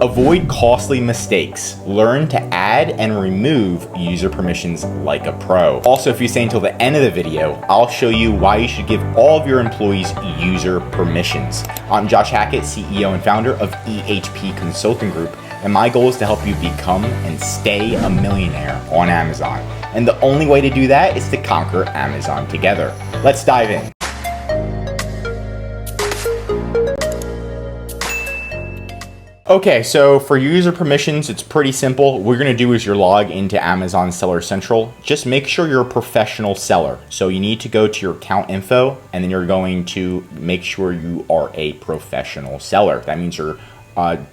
Avoid costly mistakes. Learn to add and remove user permissions like a pro. Also, if you stay until the end of the video, I'll show you why you should give all of your employees user permissions. I'm Josh Hackett, CEO and founder of EHP Consulting Group, and my goal is to help you become and stay a millionaire on Amazon. And the only way to do that is to conquer Amazon together. Let's dive in. Okay, so for user permissions, it's pretty simple. What you're gonna do is you're log into Amazon Seller Central. Just make sure you're a professional seller. So you need to go to your account info, and then you're going to make sure you are a professional seller. That means you're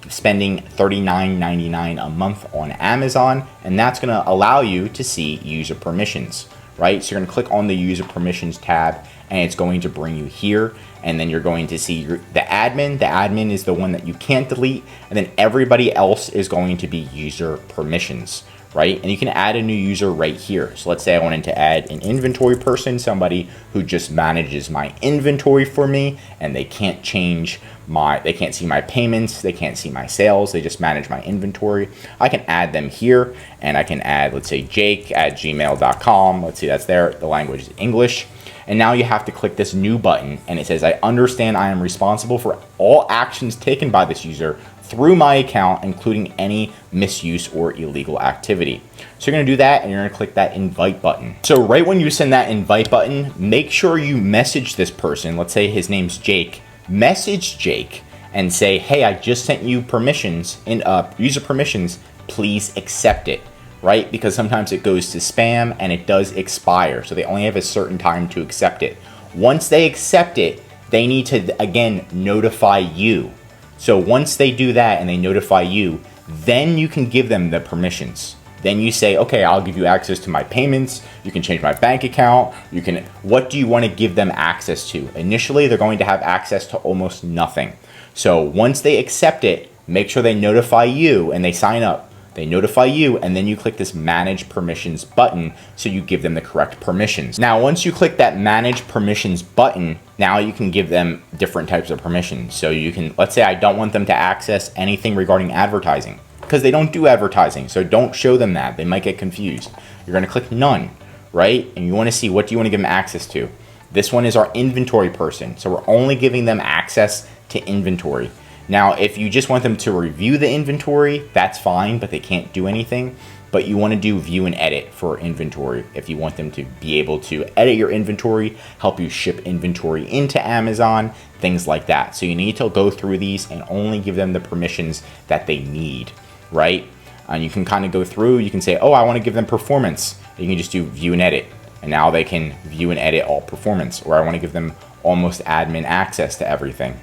spending $39.99 a month on Amazon, and that's gonna allow you to see user permissions, right? So you're gonna click on the user permissions tab, and it's going to bring you here, and then you're going to see the admin. The admin is the one that you can't delete, and then everybody else is going to be user permissions, right? And you can add a new user right here. So let's say I wanted to add an inventory person, somebody who just manages my inventory for me, and they can't change they can't see my payments, they can't see my sales, they just manage my inventory. I can add them here, and I can add, let's say, jake@gmail.com. Let's see, that's there. The language is English. And now you have to click this new button, and it says, I understand I am responsible for all actions taken by this user through my account, including any misuse or illegal activity. So you're gonna do that, and you're gonna click that invite button. So right when you send that invite button, make sure you message this person. Let's say his name's Jake. Message Jake and say, hey, I just sent you permissions, user permissions, please accept it. Right? Because sometimes it goes to spam and it does expire. So they only have a certain time to accept it. Once they accept it, they need to, again, notify you. So once they do that and they notify you, then you can give them the permissions. Then you say, okay, I'll give you access to my payments. You can change my bank account. What do you want to give them access to? Initially, they're going to have access to almost nothing. So once they accept it, make sure they notify you and they sign up. They notify you, and then you click this Manage Permissions button so you give them the correct permissions. Now, once you click that Manage Permissions button, now you can give them different types of permissions. So you can, let's say I don't want them to access anything regarding advertising because they don't do advertising, so don't show them that. They might get confused. You're gonna click None, right? And you wanna see, what do you wanna give them access to? This one is our inventory person, so we're only giving them access to inventory. Now, if you just want them to review the inventory, that's fine, but they can't do anything. But you want to do view and edit for inventory. If you want them to be able to edit your inventory, help you ship inventory into Amazon, things like that. So you need to go through these and only give them the permissions that they need, right? And you can kind of go through, you can say, oh, I want to give them performance. You can just do view and edit. And now they can view and edit all performance. Or I want to give them almost admin access to everything.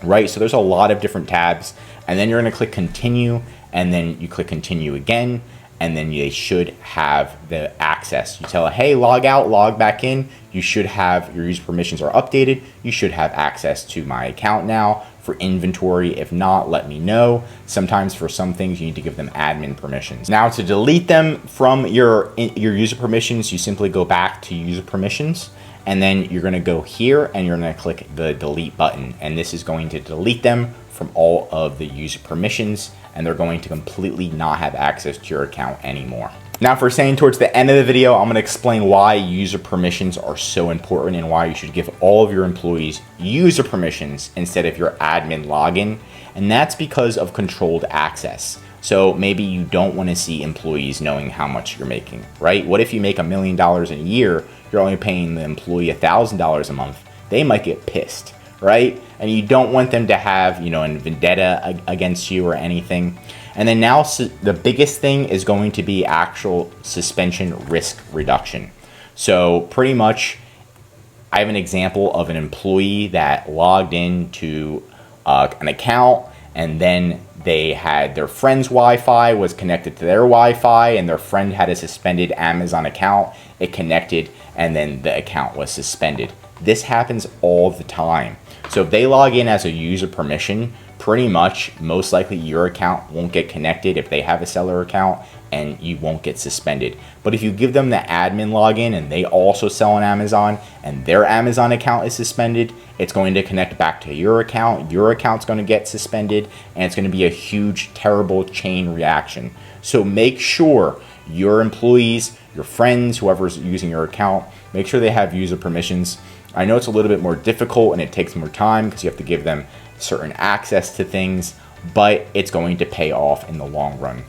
Right, so there's a lot of different tabs, and then you're gonna click continue, and then you click continue again, and then they should have the access. You tell it, hey, log out, log back in. You should have, your user permissions are updated. You should have access to my account now for inventory. If not, let me know. Sometimes for some things, you need to give them admin permissions. Now to delete them from your user permissions, you simply go back to user permissions, and then you're gonna go here and you're gonna click the delete button. And this is going to delete them from all of the user permissions, and they're going to completely not have access to your account anymore. Now for saying towards the end of the video, I'm gonna explain why user permissions are so important and why you should give all of your employees user permissions instead of your admin login. And that's because of controlled access. So maybe you don't want to see employees knowing how much you're making, right? What if you make $1 million in a year, you're only paying the employee $1,000 a month? They might get pissed, right? And you don't want them to have, a vendetta against you or anything. And then now the biggest thing is going to be actual suspension risk reduction. So pretty much, I have an example of an employee that logged into an account, and then they had their friend's Wi-Fi was connected to their Wi-Fi, and their friend had a suspended Amazon account. It connected, and then the account was suspended. This happens all the time. So if they log in as a user permission, pretty much most likely your account won't get connected if they have a seller account, and you won't get suspended. But if you give them the admin login and they also sell on Amazon and their Amazon account is suspended, it's going to connect back to your account's going to get suspended, and it's going to be a huge, terrible chain reaction. So make sure your employees, your friends, whoever's using your account, make sure they have user permissions. I know it's a little bit more difficult and it takes more time because you have to give them certain access to things, but it's going to pay off in the long run.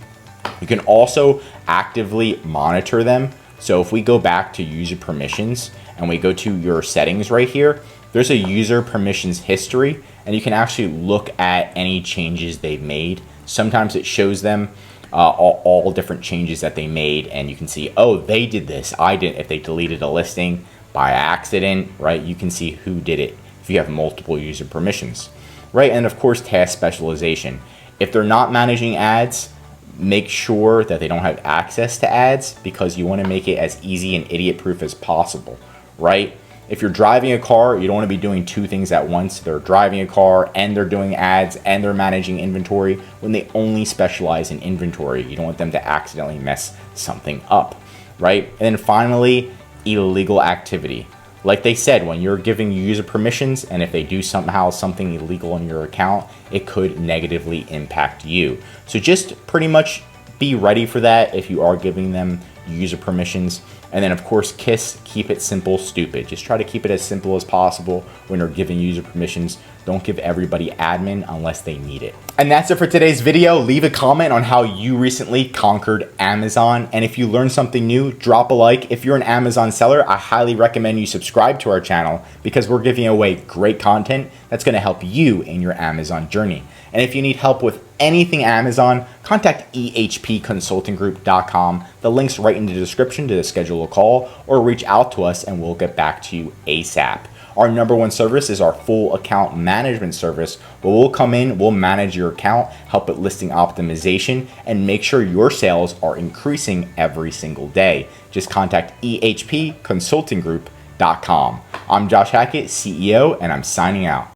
You can also actively monitor them. So if we go back to user permissions and we go to your settings right here, there's a user permissions history, and you can actually look at any changes they've made. Sometimes it shows them all different changes that they made, and you can see, oh, they did this, I didn't. If they deleted a listing by accident, right, you can see who did it if you have multiple user permissions, right? And of course, task specialization. If they're not managing ads, make sure that they don't have access to ads, because you want to make it as easy and idiot proof as possible, right? If you're driving a car, you don't want to be doing two things at once. They're driving a car and they're doing ads and they're managing inventory when they only specialize in inventory. You don't want them to accidentally mess something up, right? And then finally, illegal activity. Like they said, when you're giving user permissions and if they do somehow something illegal in your account, it could negatively impact you. So just pretty much be ready for that if you are giving them user permissions. And then of course, keep it simple, stupid. Just try to keep it as simple as possible when you're giving user permissions. Don't give everybody admin unless they need it. And that's it for today's video. Leave a comment on how you recently conquered Amazon. And if you learned something new, drop a like. If you're an Amazon seller, I highly recommend you subscribe to our channel, because we're giving away great content that's gonna help you in your Amazon journey. And if you need help with anything Amazon, contact ehpconsultinggroup.com. The link's right in the description to schedule a call, or reach out to us and we'll get back to you ASAP. Our #1 service is our full account management service, where we'll come in, we'll manage your account, help with listing optimization, and make sure your sales are increasing every single day. Just contact ehpconsultinggroup.com. I'm Josh Hackett, CEO, and I'm signing out.